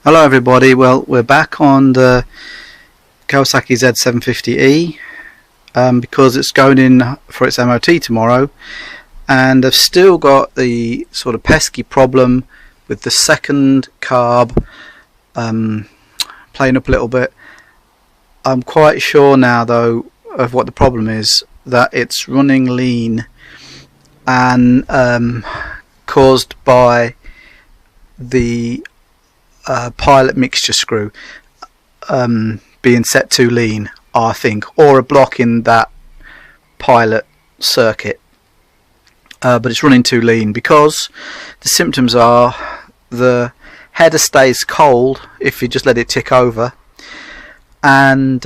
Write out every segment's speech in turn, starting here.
Hello everybody, well we're back on the KZ750E because it's going in for its MOT tomorrow, and I've still got the sort of pesky problem with the second carb playing up a little bit. I'm quite sure now though of what the problem is, that it's running lean and caused by the pilot mixture screw being set too lean, I think, or a block in that pilot circuit, but it's running too lean because the symptoms are the header stays cold if you just let it tick over, and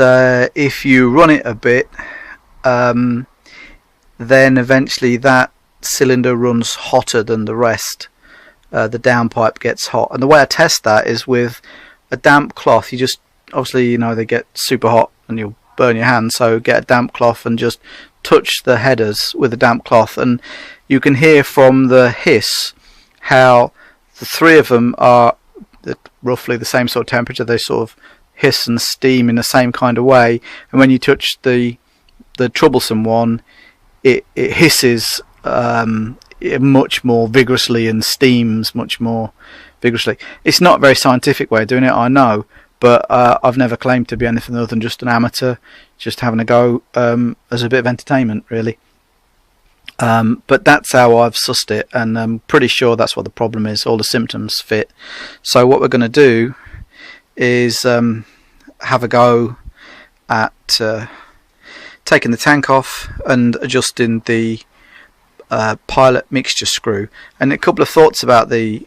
if you run it a bit, then eventually that cylinder runs hotter than the rest. The downpipe gets hot, and the way I test that is with a damp cloth. You just, obviously, you know, they get super hot and you'll burn your hand, so get a damp cloth and just touch the headers with a damp cloth, and you can hear from the hiss how the three of them are roughly the same sort of temperature. They sort of hiss and steam in the same kind of way, and when you touch the troublesome one, it hisses much more vigorously and steams much more vigorously. It's not a very scientific way of doing it, I know, but I've never claimed to be anything other than just an amateur, just having a go as a bit of entertainment, really. But that's how I've sussed it, and I'm pretty sure that's what the problem is. All the symptoms fit. So what we're going to do is have a go at taking the tank off and adjusting the pilot mixture screw. And a couple of thoughts about the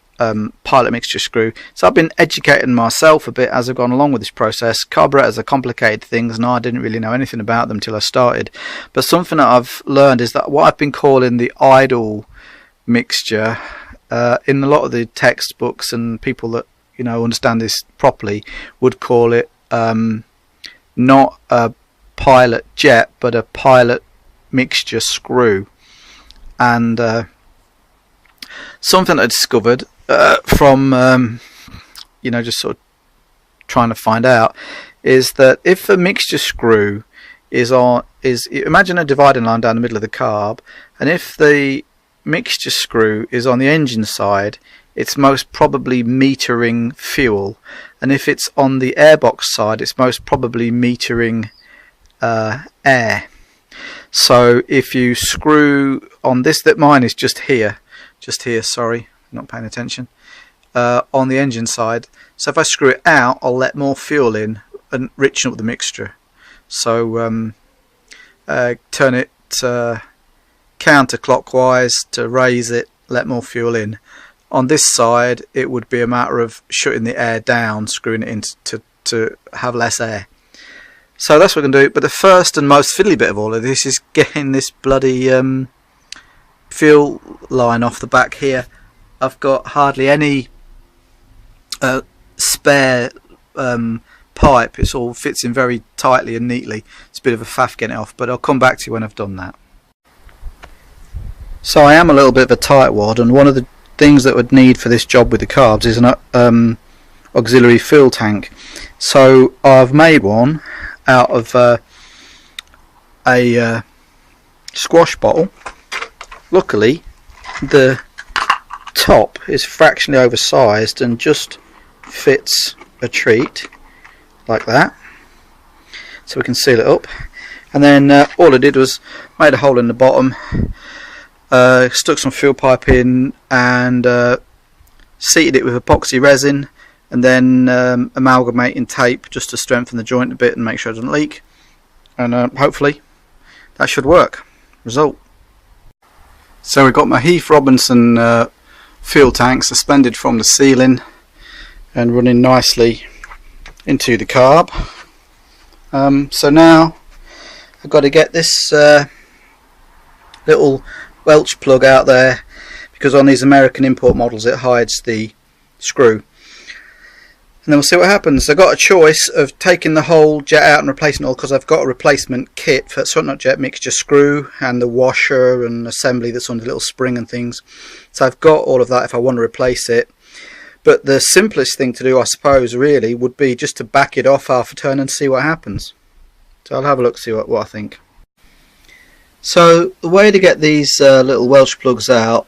pilot mixture screw. So I've been educating myself a bit as I've gone along with this process. Carburetors are complicated things, and I didn't really know anything about them till I started. But something that I've learned is that what I've been calling the idle mixture, in a lot of the textbooks and people that, you know, understand this properly, would call it not a pilot jet but a pilot mixture screw. And something I discovered from you know, just sort of trying to find out, is that if a mixture screw is imagine a dividing line down the middle of the carb, and if the mixture screw is on the engine side, it's most probably metering fuel, and if it's on the airbox side, it's most probably metering air. So if you screw on this, that mine is just here, sorry, not paying attention, on the engine side. So if I screw it out, I'll let more fuel in and richen up the mixture. So turn it counterclockwise to raise it, let more fuel in. On this side, it would be a matter of shutting the air down, screwing it in to have less air. So that's what we're going to do. But the first and most fiddly bit of all of this is getting this bloody fuel line off the back here. I've got hardly any spare pipe. It all fits in very tightly and neatly. It's a bit of a faff getting it off, but I'll come back to you when I've done that. So I am a little bit of a tightwad, and one of the things that would need for this job with the carbs is an auxiliary fuel tank. So I've made one out of a squash bottle. Luckily the top is fractionally oversized and just fits a treat like that, so we can seal it up. And then all I did was made a hole in the bottom, stuck some fuel pipe in, and seated it with epoxy resin, and then amalgamating tape just to strengthen the joint a bit and make sure it doesn't leak, and hopefully that should work. Result. So we've got my Heath Robinson fuel tank suspended from the ceiling and running nicely into the carb. So now I've got to get this little Welch plug out there, because on these American import models it hides the screw. And then we'll see what happens. I've got a choice of taking the whole jet out and replacing it all, because I've got a replacement kit for, sorry, not jet, mixture screw and the washer and assembly that's on the little spring and things. So I've got all of that if I want to replace it. But the simplest thing to do, I suppose, really would be just to back it off half a turn and see what happens. So I'll have a look, see what I think. So the way to get these little Welsh plugs out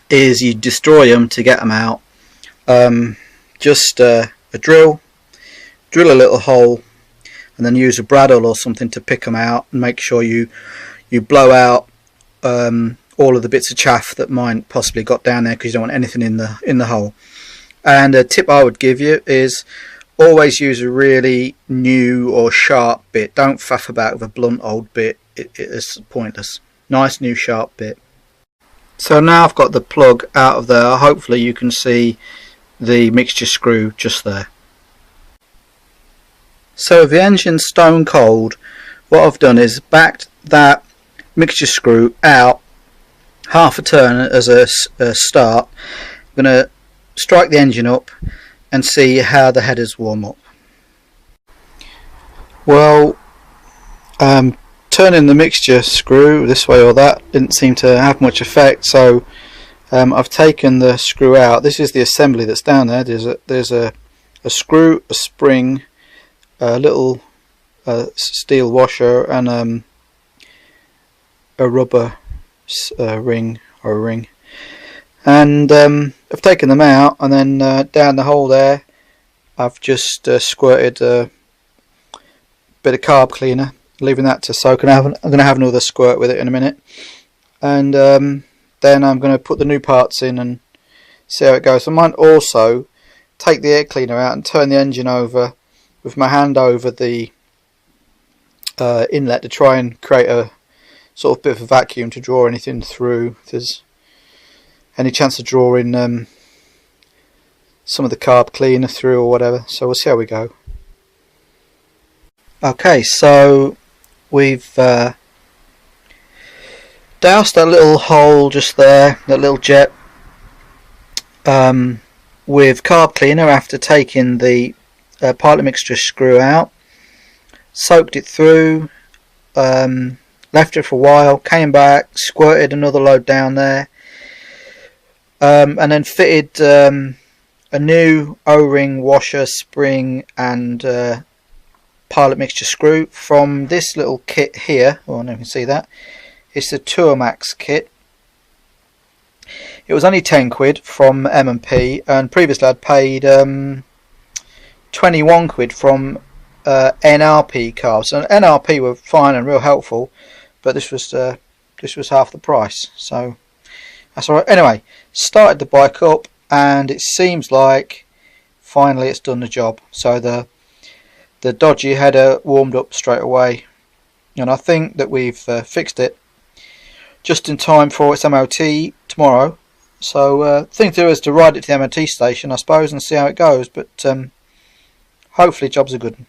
is you destroy them to get them out. Just a drill a little hole, and then use a bradawl or something to pick them out, and make sure you blow out all of the bits of chaff that might possibly got down there, because you don't want anything in the hole. And a tip I would give you is always use a really new or sharp bit. Don't faff about with a blunt old bit. It is pointless. Nice new sharp bit. So now I've got the plug out of there. Hopefully you can see the mixture screw just there. So the engine's stone cold. What I've done is backed that mixture screw out half a turn as a start. I'm going to strike the engine up and see how the headers warm up. Well, turning the mixture screw this way or that didn't seem to have much effect, so I've taken the screw out. This is the assembly that's down there. There's a screw, a spring, a little steel washer, and a rubber ring, and I've taken them out, and then down the hole there I've just squirted a bit of carb cleaner, leaving that to soak, and I'm going to have another squirt with it in a minute, and then I'm going to put the new parts in and see how it goes. I might also take the air cleaner out and turn the engine over with my hand over the inlet to try and create a sort of bit of a vacuum to draw anything through, if there's any chance of drawing some of the carb cleaner through or whatever. So we'll see how we go. Okay, so we've doused that little hole just there, that little jet, with carb cleaner after taking the pilot mixture screw out, soaked it through, left it for a while, came back, squirted another load down there, and then fitted a new O-ring, washer, spring and pilot mixture screw from this little kit here. Oh, no, you can see that. It's the Tourmax kit. It was only 10 quid from M&P, and previously I'd paid 21 quid from NRP carbs, and NRP were fine and real helpful, but this was half the price, so that's alright. Anyway, started the bike up, and it seems like finally it's done the job. So the dodgy header warmed up straight away, and I think that we've fixed it just in time for its MOT tomorrow. So thing to do is to ride it to the MOT station, I suppose, and see how it goes, but hopefully job's a good one.